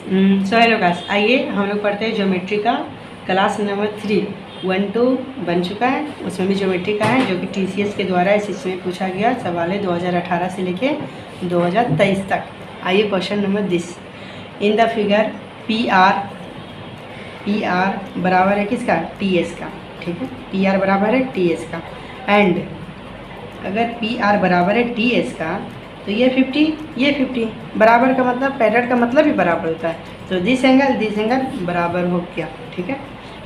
So hello guys, आइए हम लोग पढ़ते हैं ज्योमेट्री का क्लास नंबर 3 1-2 बन चुका है। उसमें भी ज्योमेट्री का है जो कि TCS के द्वारा इस में पूछा गया सवाल है 2018 से लेके 2023 तक। आइए question number this in the figure P R बराबर है किसका? TS का। ठीक है, PR बराबर है TS का। एंड अगर PR बराबर है TS का तो ये 50 बराबर का मतलब पैरेलल का मतलब ही बराबर होता है। तो दिस एंगल बराबर हो गया। ठीक है,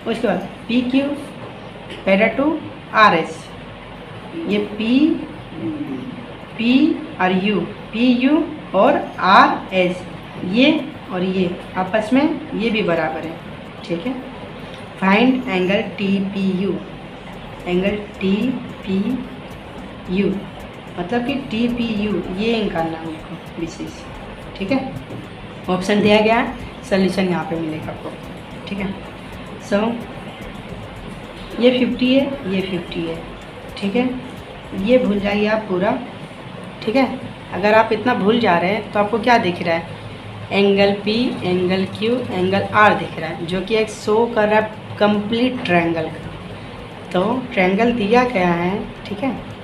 उसके बाद PQ पैरेलल टू RS, ये P और U, PU और RS, ये और ये आपस में ये भी बराबर है। ठीक है, find angle TPU, angle TPU मतलब कि TPU ये निकालना है हमको विशेष। ठीक है, ऑप्शन दिया गया है, सोल्यूशन यहाँ पे मिलेगा आपको। ठीक है, सो ये 50 है, ये 50 है। ठीक है, ये भूल जाइए आप पूरा। ठीक है, अगर आप इतना भूल जा रहे हैं तो आपको क्या दिख रहा है? Angle P, angle Q, angle R दिख रहा है जो कि एक शो कर रहा है कंप्लीट ट्रायंगल का। तो ट्रायंगल दिया गया है। ठीक है,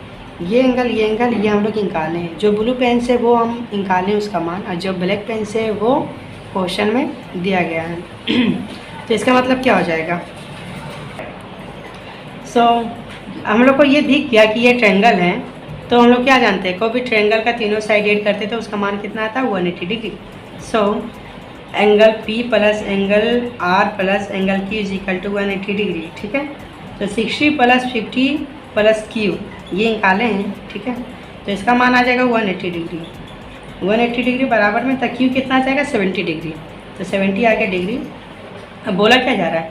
ये एंगल ये हम लोग निकाले हैं। जो ब्लू पेन से वो हम निकालें उसका मान, और जो ब्लैक पेन से वो क्वेश्चन में दिया गया है। तो इसका मतलब क्या हो जाएगा? सो हम लोग को ये दिख गया कि ये ट्रायंगल है, तो हम लोग क्या जानते हैं? कोई भी ट्रायंगल का तीनों साइड ऐड करते तो उसका मान कितना आता है? 180 degree. So angle P plus angle R plus angle Q is equal to 180 degree. ठीक है, तो 60 प्लस 50 प्लस Q ये निकाले हैं। ठीक है, तो इसका मान आ जाएगा 180 डिग्री। 180 डिग्री बराबर में तो Q कितना आ जाएगा? 70 डिग्री। तो 70 आ गया डिग्री। अब बोला क्या जा रहा है?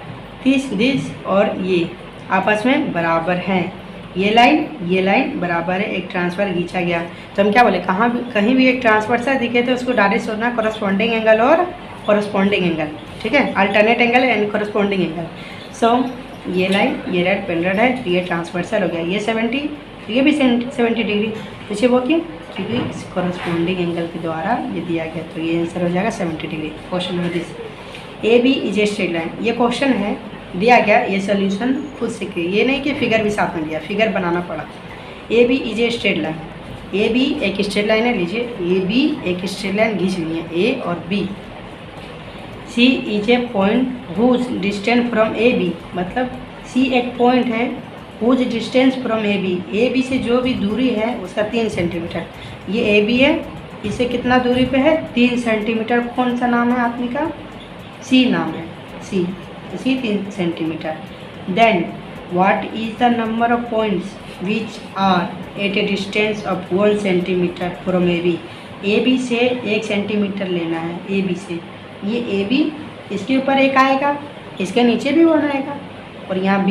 दिस और ये आपस में बराबर हैं। ये लाइन बराबर है, एक ट्रांसफर खींचा गया। तो हम क्या बोले? कहीं भी एक ट्रांसफर दिखे तो उसको डायरेक्ट सोचना कॉरस्पॉन्डिंग एंगल और कॉरस्पॉन्डिंग एंगल। ठीक है, alternate angle and corresponding angle. So ये लाइन ये रेड पेंडेड है तो ये ट्रांसवर्सल हो गया। ये 70 तो ये भी 70 डिग्री। पीछे वो क्यों? क्योंकि इस कॉरस्पॉन्डिंग एंगल के द्वारा ये दिया गया। तो ये आंसर हो जाएगा 70 degree. Question number this AB is a straight line. ये क्वेश्चन है दिया गया, ये सोल्यूशन खुद सीखिए, ये नहीं कि फिगर भी साथ में दिया, फिगर बनाना पड़ा। AB is a straight line. AB एक स्ट्रेट लाइन है, लीजिए AB एक स्ट्रेट लाइन खींच ली है, A और B। C is a point whose distance from AB, मतलब C एक पॉइंट है हुज डिस्टेंस फ्रॉम AB से जो भी दूरी है उसका 3 सेंटीमीटर। ये AB है, इससे कितना दूरी पे है? 3 सेंटीमीटर। कौन सा नाम है आदमी का? C नाम है, C 3 centimetre. Then what is the number of points which are at a distance of 1 centimetre from AB से 1 सेंटीमीटर लेना है। AB से ये AB, इसके ऊपर एक आएगा, इसके नीचे भी 1 आएगा, और यहाँ B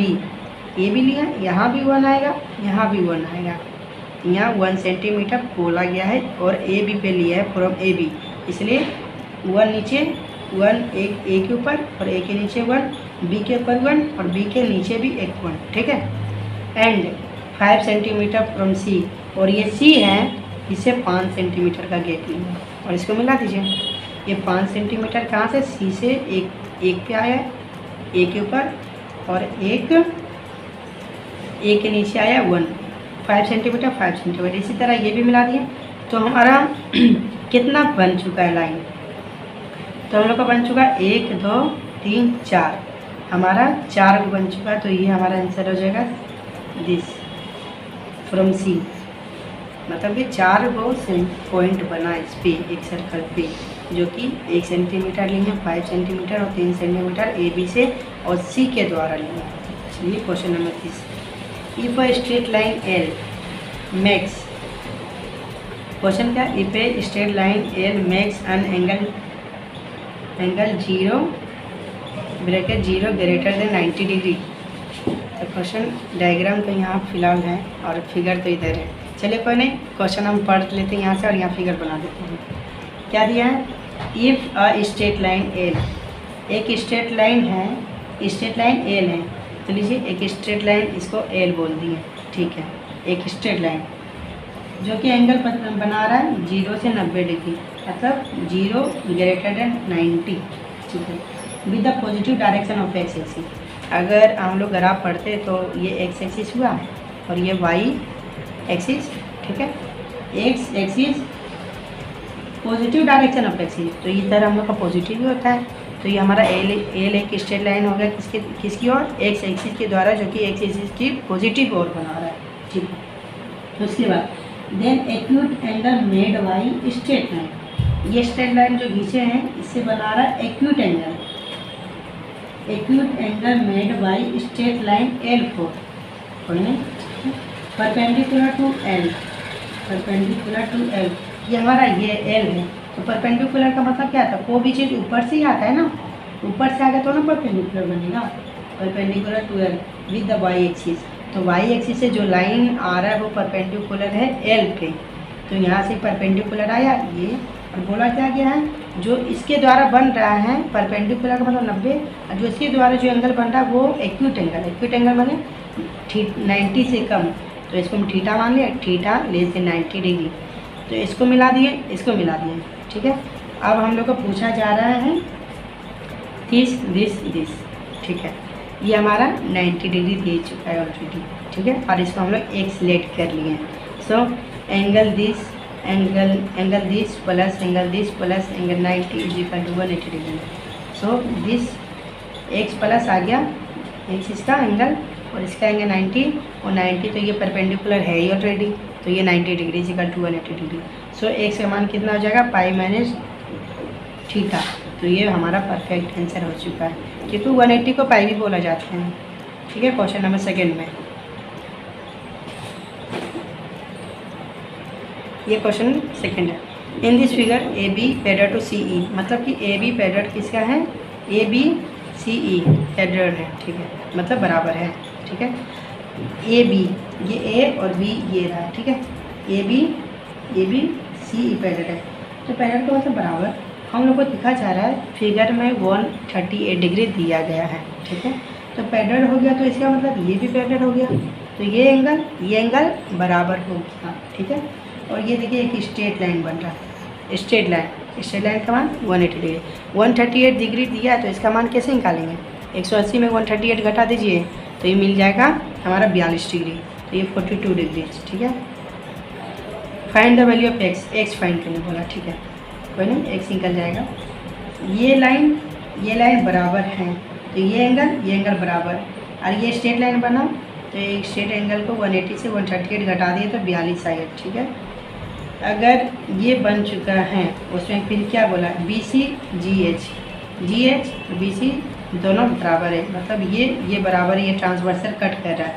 AB लिया, यहाँ भी 1 आएगा, यहाँ भी 1 आएगा। यहाँ 1 सेंटीमीटर बोला गया है और AB पे लिया है फ्रॉम AB, इसलिए 1 नीचे 1, एक A के ऊपर और A के नीचे 1, B के ऊपर 1 और B के नीचे भी एक 1। ठीक है, एंड 5 सेंटीमीटर फ्रॉम C, और ये C है, इससे 5 सेंटीमीटर का गैप लिया और इसको मिला दीजिए। ये 5 सेंटीमीटर कहाँ से? C से एक पे आया है, A के ऊपर, और एक A के नीचे आया 1, 5 सेंटीमीटर। इसी तरह ये भी मिला दिए। तो हमारा कितना बन चुका है लाइन? तो हम लोग का बन चुका 1 2 3 4, हमारा 4 बन चुका। तो ये हमारा आंसर हो जाएगा दिस फ्रॉम C, मतलब कि 4 गो पॉइंट बना इस पे एक सर्कल पे, जो कि 1 सेंटीमीटर लिए, 5 सेंटीमीटर और 3 सेंटीमीटर AB से और C के द्वारा लिए। चलिए question number 30, if a straight line L makes, question क्या? If a straight line L makes an angle 0 bracket 0 greater than 90 degree. तो क्वेश्चन डायग्राम तो यहाँ फिलहाल है और फिगर तो इधर है। चलिए कोई नहीं, क्वेश्चन हम पढ़ लेते हैं यहाँ से और यहाँ फिगर बना देते हैं। क्या दिया है? If a straight line L, एक स्ट्रेट लाइन है, स्ट्रेट लाइन L है, तो लीजिए एक स्ट्रेट लाइन, इसको L बोल दिए। ठीक है, एक स्ट्रेट लाइन जो कि एंगल बना रहा है 0 से 90 डिग्री, मतलब 0 ग्रेटर देन 90, ठीक है, with the positive direction of x axis. अगर हम लोग ग्राफ पढ़ते तो ये एक्स एक्सिस हुआ और ये वाई एक्सिस, ठीक है, x axis positive direction of axis, तो ये तरह हम लोग का पॉजिटिव ही होता है। तो ये हमारा एल एक स्ट्रेट लाइन हो गया किसकी ओर, एक्स एक्सिस के द्वारा, जो कि एक्स एक्सिस की पॉजिटिव ओर बना रहा है, ठीक है। तो उसके बाद then acute angle made by straight line, ये स्ट्रेट लाइन जो खींचे हैं इससे बना रहा है acute angle, acute angle made by straight line L4, perpendicular to L, perpendicular to L, ये हमारा ये L है। तो परपेंडिकुलर का मतलब क्या था, कोई भी चीज़ ऊपर से ही आता है ना, ऊपर से आ गया तो ना परपेंडिकुलर बनेगा, perpendicular to L with the y axis. तो वाई एक्सिस से जो लाइन आ रहा है वो परपेंडिकुलर है L पे, तो यहाँ से परपेंडिकुलर आया ये, और बोला क्या गया है जो इसके द्वारा बन रहा है परपेंडिकुलर का मतलब 90, और जो इसके द्वारा जो एंगल बन रहा है वो एक्यूट एंगल, एक्यूट एंगल माने 90 से कम, तो इसको हम थीटा मान लिया, थीटा लेस देन 90 डिग्री, तो इसको मिला दिए, इसको मिला दिए, ठीक है। अब हम लोग को पूछा जा रहा है दिस, ठीक है, ये हमारा 90 डिग्री दे चुका है ऑलरेडी, ठीक है, और इसको हम लोग एक सिलेक्ट कर लिए हैं। So angle this plus angle 90 is equal to 180 degree. So this x plus आ गया, एक्स इसका एंगल और इसका एंगल 90 और 90, तो ये परपेंडिकुलर है ही ऑलरेडी, तो ये 90 degree is equal to 180 degree. So x का मान कितना हो जाएगा, पाई माइनस थीटा, तो ये हमारा परफेक्ट आंसर हो चुका है, क्योंकि 180 को पाई भी बोला जाता है, ठीक है। क्वेश्चन नंबर सेकेंड में ये क्वेश्चन सेकेंड है। In this figure A B parallel to C E, मतलब कि ए बी पैरेलल किसका है, A B C E parallel है, ठीक है, मतलब बराबर है, ठीक है। ए बी ये ए और बी ये रहा, ठीक है, A B C E parallel है, तो पैरेलल का मतलब बराबर हम लोग को दिखा जा रहा है, फिगर में 138 डिग्री दिया गया है, ठीक है। तो पैरेलल हो गया तो इसका मतलब ये भी पैरेलल हो गया, तो ये एंगल बराबर हो गया, ठीक है। और ये देखिए एक स्ट्रेट लाइन बन रहा है, स्ट्रेट लाइन का मान 180 डिग्री, 138 डिग्री दिया है, तो इसका मान कैसे निकालेंगे, 180 में 138 घटा दीजिए तो ये मिल जाएगा हमारा 42 डिग्री, तो ये 42 डिग्री, ठीक है। Find the value of x find करने बोला, ठीक है, कोई नहीं, एक्स निकल जाएगा। ये लाइन बराबर है, तो ये एंगल बराबर, और ये स्ट्रेट लाइन बना, तो एक स्ट्रेट एंगल को 180 से 138 घटा दिए तो 42 आएगा, ठीक है। अगर ये बन चुका है उसमें फिर क्या बोला, B C G H B C दोनों बराबर है, मतलब ये बराबर है, ये ट्रांसवर्सल कट कर रहा है,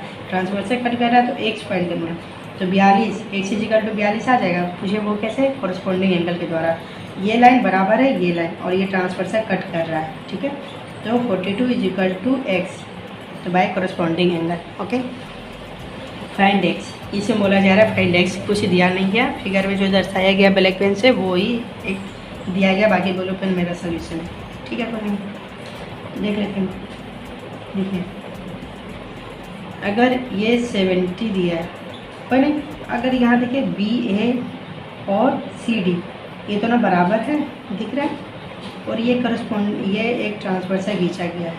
तो एक्स फाइंड करना है, तो 42 एक्स इक्वल टू 42 आ जाएगा। पूछे वो कैसे, कॉरस्पॉन्डिंग एंगल के द्वारा, ये लाइन बराबर है ये लाइन, और ये ट्रांसवर्सल कट कर रहा है, ठीक है, तो 42 इज इक्वल टू एक्स, तो by corresponding angle, okay. Find x, इसे बोला जा रहा है फाइंड एक्स, कुछ दिया नहीं गया, फिगर में जो दर्शाया गया ब्लैक पेन से वो ही एक दिया गया, बाकी ब्लू पेन मेरा सोल्यूशन है, ठीक है। कोई देख लेते हैं, देखिए अगर ये 70 दिया है, कोई नहीं, अगर यहाँ देखिए बी ए और सी डी ये दोनों बराबर है, दिख रहा है, और ये एक ट्रांसवर्सल खींचा गया है,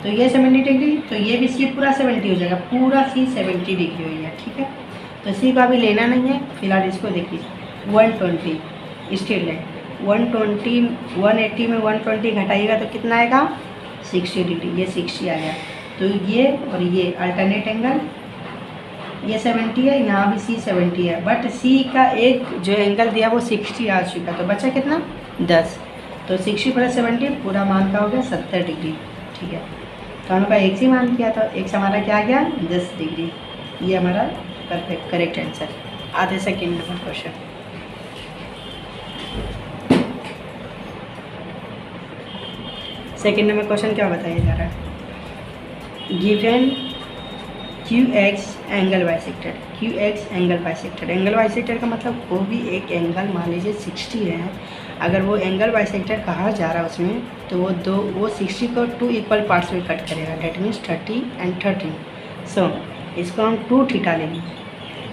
तो ये 70 डिग्री, तो ये भी सी पूरा 70 हो जाएगा, पूरा सी 70 डिग्री हो गया, ठीक है। तो सी का भी लेना नहीं है फिलहाल, इसको देखिए 120 स्ट्रेट लाइन, 180 में 120 घटाइएगा तो कितना आएगा, 60 डिग्री, ये 60 आया, तो ये और ये अल्टरनेट एंगल, ये 70 है, यहाँ भी सी 70 है, बट सी का एक जो एंगल दिया वो 60 आ चुका, तो बचा कितना 10, तो 60 प्लस 70 पूरा मान का हो गया 70 डिग्री, ठीक है। तो हम लोग का एक्स ही मान किया, तो एक्स हमारा क्या आ गया 10 डिग्री, ये हमारा परफेक्ट करेक्ट आंसर। आते second number question, second number question क्या बताया जा रहा है, given Q x angle bisector, Q x angle bisector, angle bisector का मतलब वो भी एक एंगल मान लीजिए 60 है, अगर वो एंगल बाइसेक्टर कहा जा रहा है उसमें, तो वो 60 को 2 इक्वल पार्ट्स में कट करेगा, डेट मीन्स 30 एंड 30। सो इसको हम 2 थीटा लेंगे,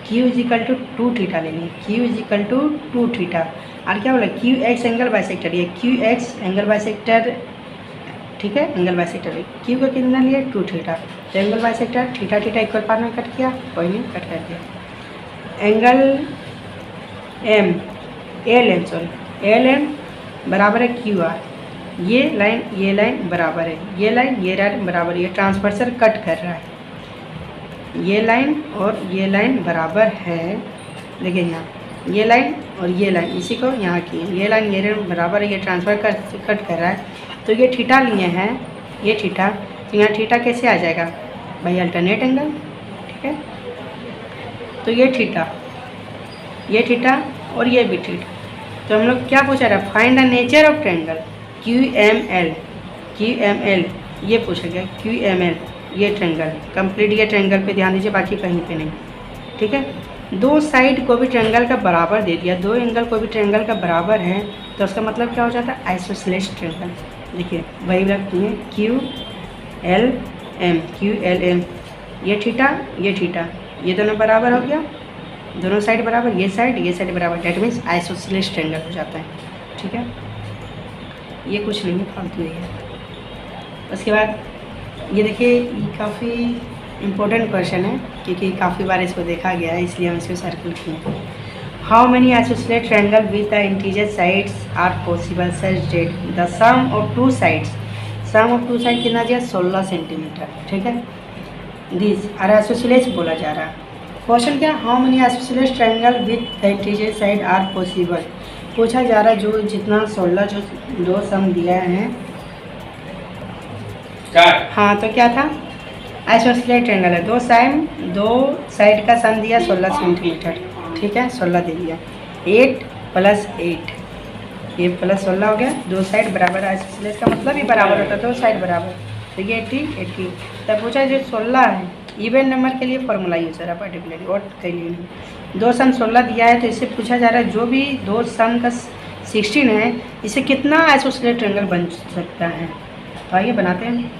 Q इजिकल टू 2 थीटा लेंगे, Q इजिकल टू 2 थीटा। और क्या बोला, क्यू एक्स एंगल बाइसेक्टर, ये क्यू एक्स एंगल बाइसेक्टर, ठीक है, एंगल बाइसेक्टर क्यू का कितना लिया 2 थीटा, तो angle bisector theta theta equal part में कट किया, कोई नहीं कट कर दिया। Angle M L M sorry L M बराबर है क्यू आर, ये लाइन बराबर है, ये लाइन बराबर है, ये ट्रांसवर्सल कट कर रहा है, ये लाइन और ये लाइन बराबर है। देखिए यहाँ ये लाइन और ये लाइन इसी को यहाँ की, ये लाइन बराबर है, ये ट्रांसफर कट कर रहा है, तो ये थीटा लिए हैं, ये थीटा, तो यहाँ थीटा कैसे आ जाएगा भाई, अल्टरनेट एंगल, ठीक है। तो ये थीटा और ये भी थीटा, तो हम लोग क्या पूछा रहा, find the nature of triangle Q M L, ये पूछा गया क्यू एम एल, ये ट्रायंगल कंप्लीट, ये ट्रायंगल पे ध्यान दीजिए, बाकी कहीं पे नहीं, ठीक है। दो साइड को भी ट्रायंगल का बराबर दे दिया, दो एंगल को भी ट्रायंगल का बराबर है, तो उसका मतलब क्या हो जाता है, आइसोसेलेस ट्रायंगल। देखिए वही रखते हैं क्यू एल एम, ये थीटा, ये दोनों बराबर हो गया, दोनों साइड बराबर, ये साइड बराबर, डेट मीन्स आइसोसेलेस ट्रायंगल हो जाता है, ठीक है। ये कुछ नहीं है, फालतू ही है। उसके बाद ये देखिए, ये काफ़ी इम्पोर्टेंट क्वेश्चन है क्योंकि काफ़ी बार इसको देखा गया है, इसलिए हम इसको सर्कल किए। How many isosceles triangle with the integer sides are possible such that the sum of two side कितना दिया 16 सेंटीमीटर, ठीक है। दिस आर आइसोसेलेस बोला जा रहा है। क्वेश्चन क्या, how many isosceles triangle with the integer side are possible, पूछा जा रहा है जो जितना 16 जो दो सम दिया है, हाँ तो क्या था, आइसोसेलेस ट्रायंगल है, दो साइड का सम दिया 16 सेंटीमीटर, ठीक है, 16 दे दिया, 8 + 8, ये +16 हो गया, दो साइड बराबर, आइसोसेलेस का मतलब ही बराबर होता है, दो साइड बराबर, तो ये 80। तब पूछा जो 16 है, इवन नंबर के लिए फॉर्मूला यूज हो रहा है पर्टिकुलरली, और के लिए नहीं। दो सम 16 दिया है, तो इससे पूछा जा रहा है जो भी दो सम का 16 है, इसे कितना आइसोसेलेस ट्रायंगल बन सकता है। तो आइए बनाते हैं,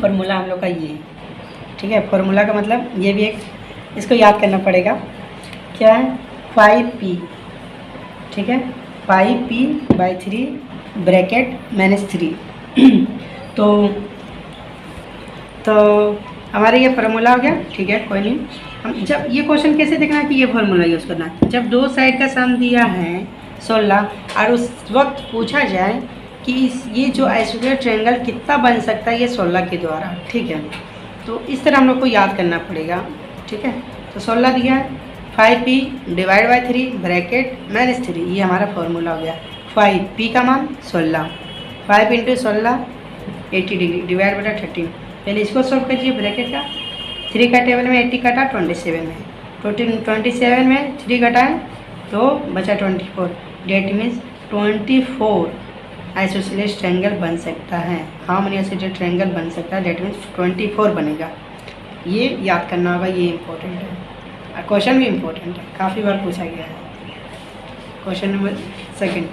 फॉर्मूला हम लोग का ये, ठीक है। फॉर्मूला का मतलब ये भी एक, इसको याद करना पड़ेगा, क्या है 5p, ठीक है, 5p/3 ब्रैकेट -3 तो हमारा ये फार्मूला हो गया, ठीक है, कोई नहीं। हम जब ये क्वेश्चन कैसे देखना है कि ये फार्मूला यूज़ करना है, जब दो साइड का सम दिया है 16 और उस वक्त पूछा जाए कि ये जो आइसोसेलेस ट्रायंगल कितना बन सकता है ये 16 के द्वारा, ठीक है। तो इस तरह हम लोग को याद करना पड़ेगा, ठीक है। तो 16 दिया है, 5p/3 ब्रैकेट -3, ये हमारा फार्मूला हो गया। 5p का मान 16, 5 × 16 80 डिग्री /13। पहले इसको सॉल्व कीजिए, ब्रैकेट का 3 का टेबल में 80 कटा 27 में, 27 में 3 घटाएँ तो बचा 24, डेट मीन्स 24 आइसोसेलेस ट्रायंगल बन सकता है। हाउ मेनी आइसोसेलेस ट्रायंगल बन सकता है, डेट मीन्स 24 बनेगा। ये याद करना होगा, ये इम्पोर्टेंट है, और क्वेश्चन भी इम्पोर्टेंट है, काफ़ी बार पूछा गया है। क्वेश्चन नंबर 2,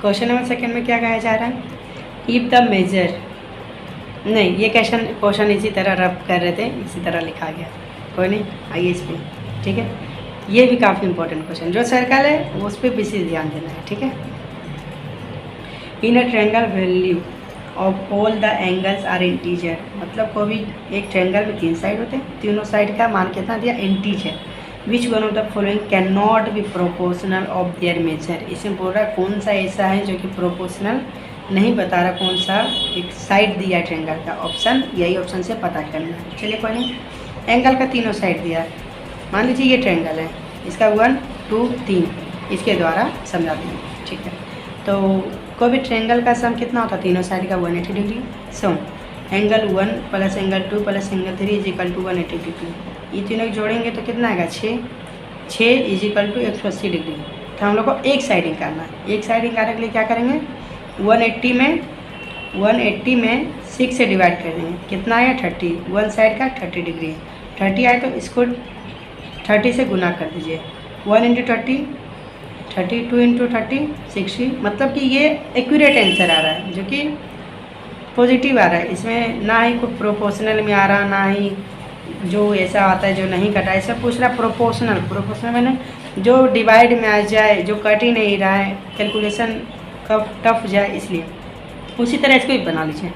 क्वेश्चन नंबर 2 में क्या कहा जा रहा है, इफ द मेजर, नहीं ये क्वेश्चन इसी तरह रब कर रहे थे, इसी तरह लिखा गया, कोई नहीं, आइए इस पर, ठीक है। ये भी काफ़ी इंपॉर्टेंट क्वेश्चन, जो सर्कल है उस पर विशेष ध्यान देना है, ठीक है। In a triangle value of all the angles are integer, मतलब कोई भी एक ट्रायंगल में 3 साइड होते हैं, तीनों साइड का मान कितना दिया integer, which one of the following can not be proportional of their measure. इसमें बोल रहा है कौन सा ऐसा है जो कि प्रोपोर्शनल नहीं बता रहा, कौन सा एक साइड दिया ट्रायंगल का, ऑप्शन यही ऑप्शन से पता करना है। चलिए कोई नहीं, एंगल का तीनों साइड दिया है, मान लीजिए ये ट्रायंगल है, इसका 1 2 3 इसके द्वारा समझाते हैं, ठीक है। तो कोई भी ट्रायंगल का सम कितना होता है, तीनों साइड का 180 degree. So angle 1 + angle 2 + angle 3 = 180 degree, ये तीनों जोड़ेंगे तो कितना आएगा 6 = 180 डिग्री। तो हम लोग को एक साइडिंग करना है, एक साइडिंग करने के लिए क्या करेंगे, 180 में 6 से डिवाइड कर देंगे, कितना आया 30, वन साइड का 30 डिग्री, 30 आए तो इसको 30 से गुना कर दीजिए, 1 × 30 32 × 30 60, मतलब कि ये एक्यूरेट आंसर आ रहा है, जो कि पॉजिटिव आ रहा है, इसमें ना ही कोई प्रोपोर्शनल में आ रहा, ना ही जो ऐसा आता है जो नहीं कटा, ऐसा पूछ रहा प्रोपोर्शनल। प्रोपोर्शनल मैंने जो डिवाइड में आ जाए, जो कट ही नहीं रहा है, कैलकुलेशन कब टफ जाए, इसलिए उसी तरह इसको भी बना लीजिए।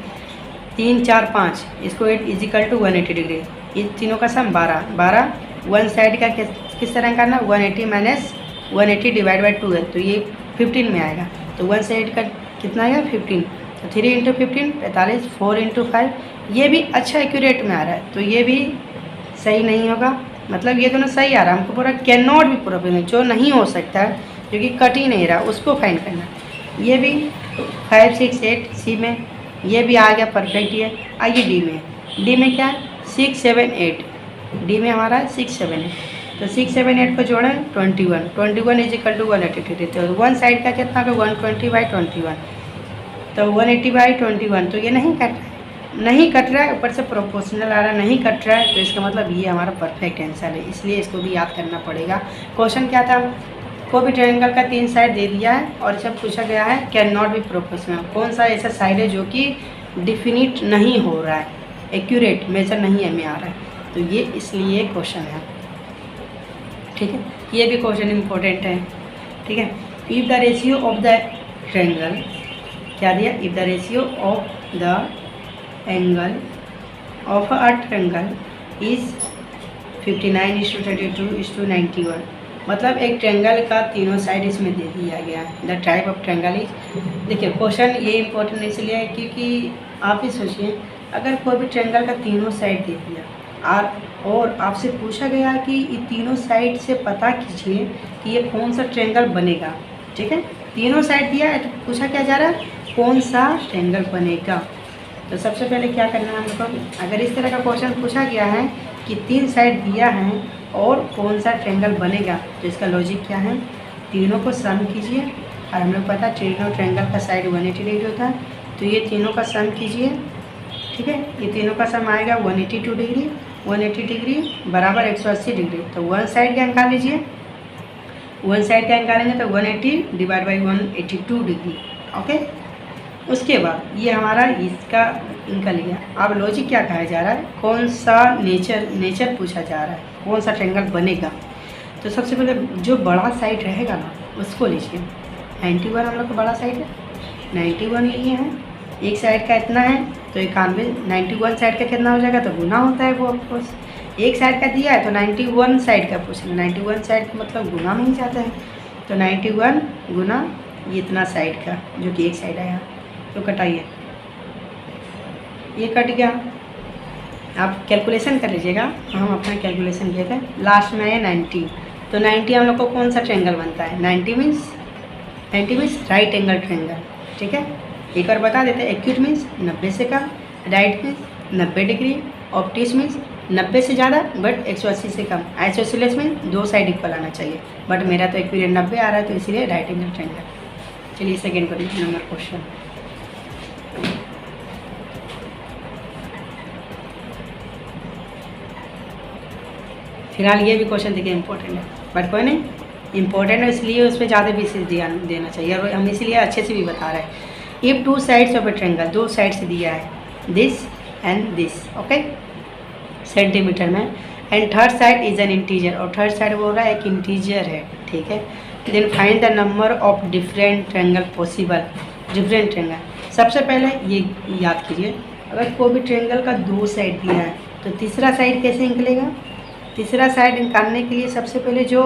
3 4 5 इसको 8 इजिकल टू 180 डिग्री, ये तीनों का सम 12 वन साइड का किस तरह करना, 180 माइनस 180 डिवाइड बाई 2 है, तो ये 15 में आएगा। तो वन साइड का कितना आएगा 15, तो 3 इंटू 15 45, 4 इंटू 5, ये भी अच्छा एक्यूरेट में आ रहा है, तो ये भी सही नहीं होगा, मतलब ये दोनों सही आ रहा है। हमको पूरा कैन नॉट भी पूरा जो नहीं हो सकता, क्योंकि कट ही नहीं रहा, उसको फाइंड करना। ये भी 5 6 8 सी में, ये भी आ गया परफेक्ट। ये आइए डी में, डी में क्या है 6 7 8, डी में हमारा 6 7 8, तो 6 7 8 को जोड़ें 21 इज इक्वल टू 180, तो वन साइड का कितना होगा 120/21, तो 180/21, तो ये नहीं कट रहा है, ऊपर से प्रोपोर्शनल आ रहा है, नहीं कट रहा है, तो इसका मतलब ये हमारा परफेक्ट आंसर है, इसलिए इसको भी याद करना पड़ेगा। क्वेश्चन क्या था, कोई भी ट्रायंगल का 3 साइड दे दिया है और इससे पूछा गया है कैन नॉट बी प्रोपोर्शनल, कौन सा ऐसा साइड है जो कि डिफिनिट नहीं हो रहा है, एक्यूरेट मेजर नहीं है में आ रहा है, तो ये इसलिए क्वेश्चन है। ठीक है, ये भी क्वेश्चन इम्पोर्टेंट है। ठीक है, if the ratio of the triangle, क्या दिया, if the ratio of the angle of a triangle is 59:32:91, मतलब एक ट्रायंगल का तीनों साइड इसमें दे दिया गया है। The type of triangle is, देखिए क्वेश्चन ये इंपॉर्टेंट इसलिए है क्योंकि आप ही सोचिए, अगर कोई भी ट्रायंगल का तीनों साइड दे दिया और आपसे पूछा गया कि ये तीनों साइड से पता कीजिए कि ये कौन सा ट्रायंगल बनेगा। ठीक है, तीनों साइड दिया है तो पूछा क्या जा रहा है, कौन सा ट्रायंगल बनेगा। तो सबसे पहले क्या करना है हमको, अगर इस तरह का क्वेश्चन पूछा गया है कि 3 साइड दिया है और कौन सा ट्रायंगल बनेगा, तो इसका लॉजिक क्या है, तीनों को सम कीजिए, और हम लोग पता है तीनों ट्रायंगल का साइड 180 डिग्री होता है, तो ये तीनों का सम कीजिए। ठीक है, ये तीनों का सम आएगा 182 डिग्री, 180 डिग्री बराबर 180 डिग्री, तो वन साइड का निकाल लीजिए, वन साइड का निकालेंगे तो 180 डिवाइड बाई 182 डिग्री। ओके, उसके बाद ये हमारा इसका निकल गया। अब लॉजिक क्या कहा जा रहा है, कौन सा नेचर पूछा जा रहा है, कौन सा ट्रायंगल बनेगा। तो सबसे पहले जो बड़ा साइड रहेगा ना उसको लीजिए। 91 हम लोग का बड़ा साइड है, 91 लिए हैं, एक साइड का इतना है तो 91, 91 साइड का कितना हो जाएगा, तो गुना होता है वो ऑफकोर्स, एक साइड का दिया है तो 91 साइड का पूछ लें, 91 साइड का मतलब गुना में ही जाता है, तो 91 गुना ये इतना साइड का जो कि एक साइड आया, तो कटाइए, ये कट गया। आप कैलकुलेशन कर लीजिएगा, हम अपना कैलकुलेशन किए थे, लास्ट में आया 90, तो 90 हम लोग को कौन सा ट्रायंगल बनता है, 90 मीन्स राइट एंगल ट्रायंगल। ठीक है, एक और बता देते हैं, एक्यूट मीन्स 90 से कम, राइट मीन्स 90 डिग्री, ऑब्टूस मीन्स 90 से ज़्यादा बट 180 से कम, आइसोसेलेस मीन्स 2 साइड इक्वल आना चाहिए, बट मेरा तो एक्यूरेट 90 आ रहा है तो इसलिए राइट एंगल ट्रायंगल। चलिए सेकेंड नंबर क्वेश्चन, फिलहाल ये भी क्वेश्चन देखिए इंपॉर्टेंट है, बट कोई नहीं, इंपॉर्टेंट है इसलिए उस पर ज़्यादा विशेष ध्यान देना चाहिए, और हम इसलिए अच्छे से भी बता रहे हैं। If 2 sides of a triangle, 2 side से दिया है, this and this, okay centimetre में, and third side is an integer, और थर्ड साइड बोल रहा है एक इंटीजर है। ठीक है, then find the number of different triangle possible, different triangle. सबसे पहले ये याद कीजिए, अगर कोई भी ट्रायंगल का 2 साइड दिया है तो तीसरा साइड कैसे निकलेगा, तीसरा साइड निकालने के लिए सबसे पहले जो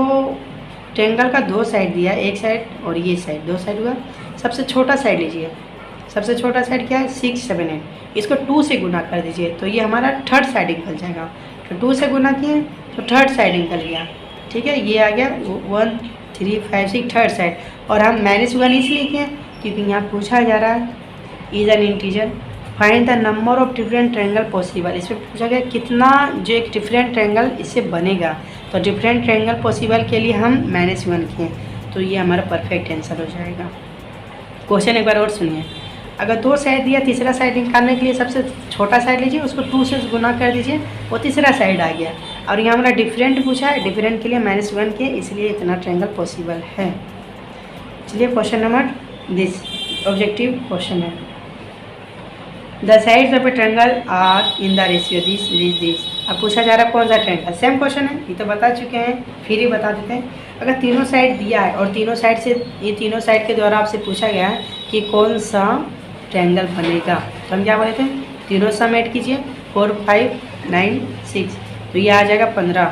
ट्रायंगल का 2 साइड दिया है, एक साइड और ये साइड, 2 साइड हुआ, सबसे छोटा साइड लीजिए, सबसे छोटा साइड क्या है 6 7 8, इसको 2 से गुना कर दीजिए तो ये हमारा थर्ड साइड निकल जाएगा, तो 2 से गुना किए तो थर्ड साइड निकल गया। ठीक है, ये आ गया 1 3 5 6 थर्ड साइड, और हम -1 इसलिए किए क्योंकि यहाँ पूछा जा रहा है is an integer, find the number of different triangle possible, इसमें पूछा गया कितना जो एक डिफरेंट ट्रायंगल इससे बनेगा, तो डिफरेंट ट्रायंगल पॉसिबल के लिए हम -1 किए, तो ये हमारा परफेक्ट आंसर हो जाएगा। क्वेश्चन एक बार और सुनिए, अगर 2 साइड दिया, तीसरा साइड निकालने के लिए सबसे छोटा साइड लीजिए, उसको 2 से गुना कर दीजिए, वो तीसरा साइड आ गया, और यहाँ हमारा डिफरेंट पूछा है, डिफरेंट के लिए -1 किए, इसलिए इतना ट्रायंगल पॉसिबल है। चलिए question number this objective question है, the sides of a triangle are in the ratio this. अब पूछा जा रहा है कौन सा ट्रायंगल, सेम क्वेश्चन है, ये तो बता चुके हैं, फिर ही बता देते हैं। अगर तीनों साइड दिया है और तीनों साइड से, ये तीनों साइड के द्वारा आपसे पूछा गया है कि कौन सा ट्रायंगल बनेगा, तो हम क्या बोले थे, तीनों सम ऐड कीजिए, 4 5 9 6, तो ये आ जाएगा 15।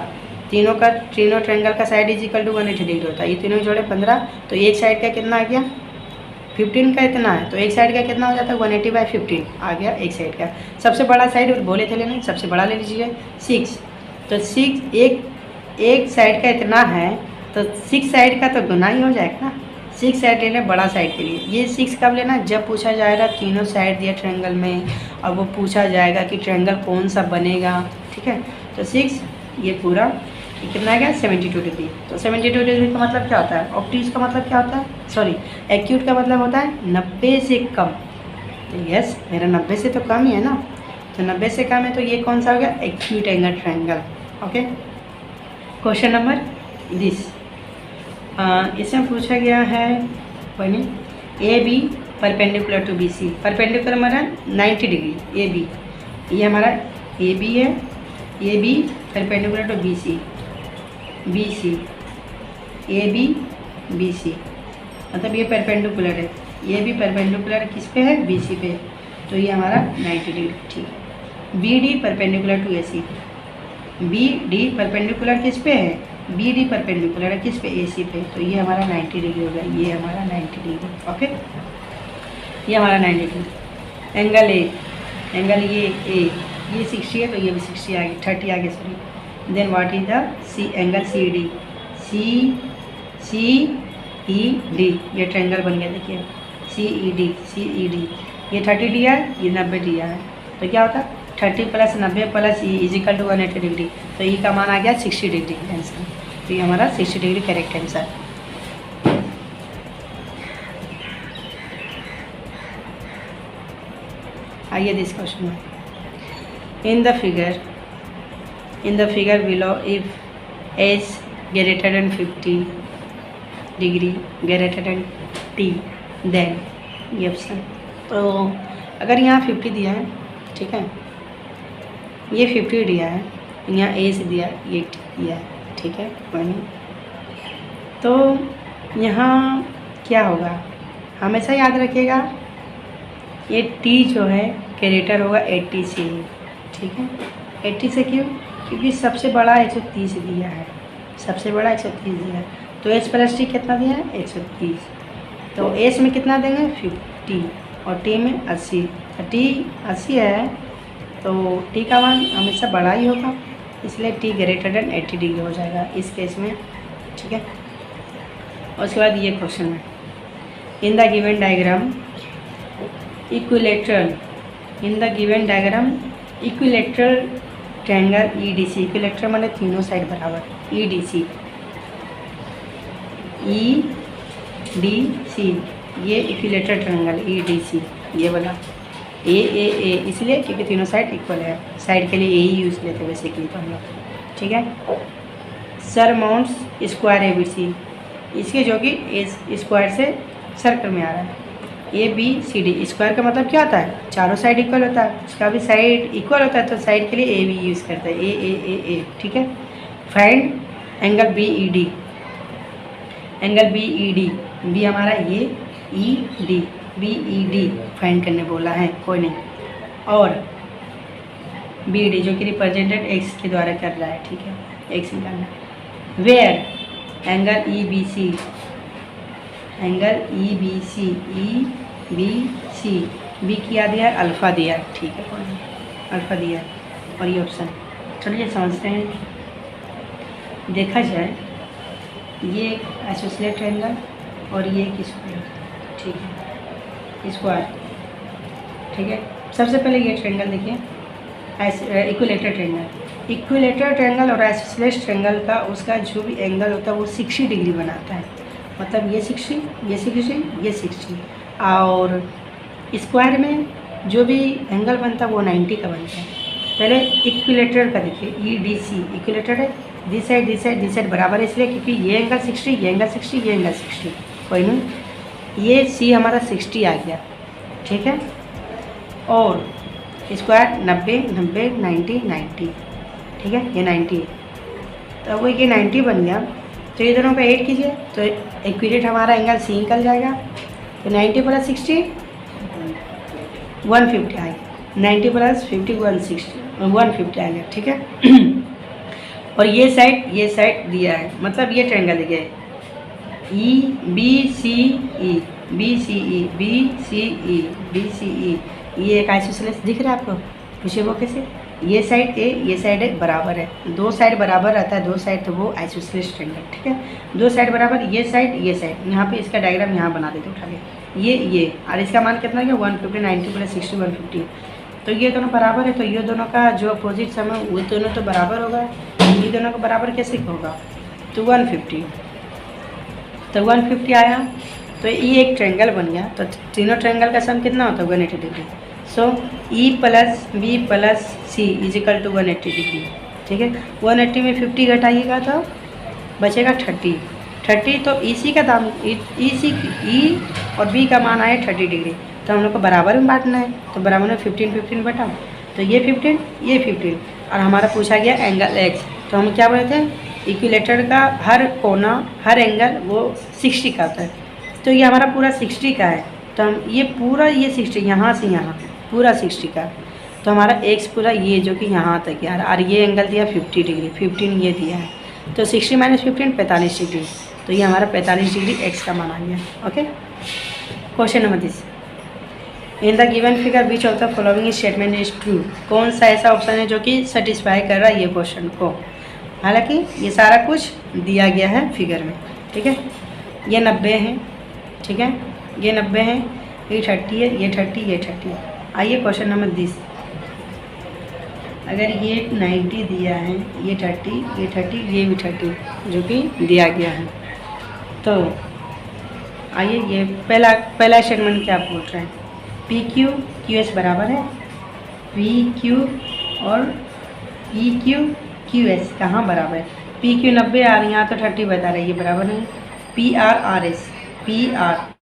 तीनों ट्रायंगल का side is equal to 180 degree होता है, ये तीनों जोड़े 15, तो एक साइड का कितना आ गया 15 का इतना है, तो एक साइड का कितना हो जाता है 180/15 आ गया एक साइड का। सबसे बड़ा साइड बोले थे लेने, सबसे बड़ा ले लीजिए 6, तो 6 एक साइड का इतना है, तो 6 साइड का तो गुना ही हो जाएगा ना, 6 साइड लेना बड़ा साइड के लिए। ये 6 कब लेना, जब पूछा जाएगा तीनों साइड दिया ट्रायंगल में और वो पूछा जाएगा कि ट्रायंगल कौन सा बनेगा, ठीक है। तो 6 ये पूरा कितना आ गया 72 डिग्री। तो 72 डिग्री का मतलब क्या होता है, ऑब्ट्यूज का मतलब क्या होता है, सॉरी एक्यूट का मतलब होता है 90 से कम। तो यस मेरा 90 से तो कम ही है ना, तो 90 से कम है, तो ये कौन सा हो गया acute angle triangle. Okay, question number this, इसमें पूछा गया है बनी A B perpendicular to B C, perpendicular मतलब 90 डिग्री ए बी, ये हमारा ए बी है, A B perpendicular to B C, B C A B B C, मतलब ये परपेंडिकुलर है, ये भी परपेंडिकुलर किस पे है बी सी पे, तो ये हमारा 90 डिग्री, ठीक है। B D perpendicular to A C, B D perpendicular किस पे है, बी डी परपेंडिकुलर है किस पे ए सी पे, तो ये हमारा 90 डिग्री हो गया, ये हमारा 90 डिग्री। ओके, ये हमारा 90 डिग्री। एंगल ए, एंगल ये 60 है, तो ये भी 60 आ गया, 30 आ गया sorry. Then what is the C angle C D, C E D, ये ट्रायंगल बन गया, देखिए सी ई डी, ये 30 दिया है, ये 90 दिया है, तो क्या होता है 30 + 90 + E is equal to 180 degree, तो ई का मान आ गया 60 डिग्री आंसर, तो ये हमारा 60 डिग्री करेक्ट आंसर। आइए दिस क्वेश्चन में, in the figure below, if h greater than 50 degree greater than t, then ये ऑप्शन, तो अगर यहाँ 50 दिया है, ठीक है, ये 50 दिया है, यहाँ ए से दिया ये दिया है, ठीक है, वही तो यहाँ क्या होगा, हमेशा याद रखिएगा ये टी जो है ग्रेटर होगा 80 से, ठीक है, 80 से क्यों, क्योंकि सबसे बड़ा 130 दिया है, सबसे बड़ा 130 दिया है, तो h + t कितना दिया है 130, तो h में कितना देंगे 50 और t में 80, तो t 80 है, तो t का मान हमेशा बड़ा ही होगा, इसलिए t ग्रेटर देन 80 डिग्री हो जाएगा इस केस में, ठीक है। उसके बाद ये क्वेश्चन है, in the given diagram equilateral, in the given diagram equilateral triangle EDC, equilateral माने तीनों साइड बराबर, EDC ये इक्विलेटरल ट्रायंगल EDC, ये वाला ए इसलिए क्योंकि तीनों साइड इक्वल है, साइड के लिए ए ही यूज़ लेते हैं बेसिकली तो हम लोग, ठीक है। सरमाउंट्स स्क्वायर ABC, इसके जो कि स्क्वायर से सर्कल में आ रहा है, ABCD, स्क्वायर का मतलब क्या होता है चारों साइड इक्वल होता है, उसका भी साइड इक्वल होता है, तो साइड के लिए ए भी यूज़ करते हैं, ए, ठीक है। Find angle BED, angle BED, B हमारा ये ED, BED फाइंड करने बोला है, कोई नहीं, और BD जो कि रिप्रेजेंटेड x के द्वारा कर रहा है, ठीक है, x निकालना। Where angle EBC, angle EBC B किया दिया है, अल्फ़ा दिया है, ठीक है, कोई नहीं, अल्फ़ा दिया है, और ये ऑप्शन, चलिए समझते हैं। देखा जाए ये आइसोसेलेस ट्रायंगल और ये एक स्क्वायर, ठीक है, स्क्वायर, ठीक है। सबसे पहले ये ट्रायंगल देखिए, इक्विलेटरल ट्रायंगल, इक्विलेटरल ट्रायंगल और आइसोसेलेस ट्रायंगल का उसका जो भी एंगल होता है वो 60 डिग्री बनाता है, मतलब ये 60, ये 60, ये 60, और स्क्वायर में जो भी एंगल बनता है वो 90 का बनता है। पहले इक्विलेटरल का देखिए, EDC इक्विलेटरल है, दिस साइड बराबर है, इसलिए क्योंकि ये एंगल 60, ये एंगल 60, ये एंगल 60, कोई नहीं, ये C हमारा 60 आ गया, ठीक है, और स्क्वायर 90 90 90 90, ठीक है, ये 90 है। तो वो ये 90 बन गया, तो ये दोनों का ऐड कीजिए तो इक्विलेट हमारा एंगल सी निकल जाएगा। तो 90 प्लस 60 150 आएगा, 90 प्लस 50 150 आएगा, ठीक है। और ये साइड दिया है, मतलब ये ट्रायंगल दिया है E B C E B C E B C E B C E, ये एक आइसोसेलेस दिख रहा है आपको, पूछिए वो कैसे, ये साइड ए ये साइड ए बराबर है, दो साइड बराबर रहता है, दो साइड तो वो आइसोसेलेस ट्रायंगल, ठीक है, दो साइड बराबर, ये साइड यहाँ पे इसका डायग्राम यहाँ बना देते उठा के, ये और इसका मान कितना है 150 90 प्लस 60 150, तो ये दोनों बराबर है, तो ये दोनों का जो अपोजिट सम है वो दोनों तो बराबर होगा, ये दोनों का बराबर कैसे होगा, तो 150, तो 150 आया, तो ये एक ट्रायंगल बन गया, तो तीनों ट्रायंगल का सम कितना होता है 180 degree. So E plus B plus C is equal to 180 degree, ठीक है। 180 में 50 घटाइएगा तो बचेगा 30, तो इसी का दाम ई और बी का मान आए 30 डिग्री, तो हम लोग को बराबर में बांटना है, तो बराबर में 15 15 बटा, तो ये 15 और हमारा पूछा गया एंगल एक्स, तो हम क्या बोले थे इक्विलेटर का हर कोना हर एंगल वो 60 का होता है, तो ये हमारा पूरा 60 का है, तो हम ये पूरा ये 60 यहाँ से यहाँ पूरा 60 का, तो हमारा एक्स पूरा ये जो कि यहाँ तक यार, और ये एंगल दिया 50 डिग्री 15 ये दिया है, तो 60 माइनस 15 45 डिग्री, तो ये हमारा 45 डिग्री एक्स का मान आ गया। Okay, question number 30, in the given figure which of the following statement is true, कौन सा ऐसा ऑप्शन है जो कि सेटिस्फाई कर रहा है ये क्वेश्चन को, हालांकि ये सारा कुछ दिया गया है फिगर में, ठीक है। ये 90 है, ठीक है, ये 90 है, ये 30 है, ये 30 ये 30 है। आइए क्वेश्चन नंबर 20, अगर ये 90 दिया है, ये 30 ये 30 ये भी 30 जो कि दिया गया है, तो आइए ये पहला स्टेटमेंट क्या बोल रहे हैं, पी क्यू क्यू एस बराबर है पी क्यू और पी क्यू क्यू एस कहाँ बराबर है, पी क्यू 90 आ रही यहाँ तो 30 बता रही है, ये बराबर नहीं, P R R S P R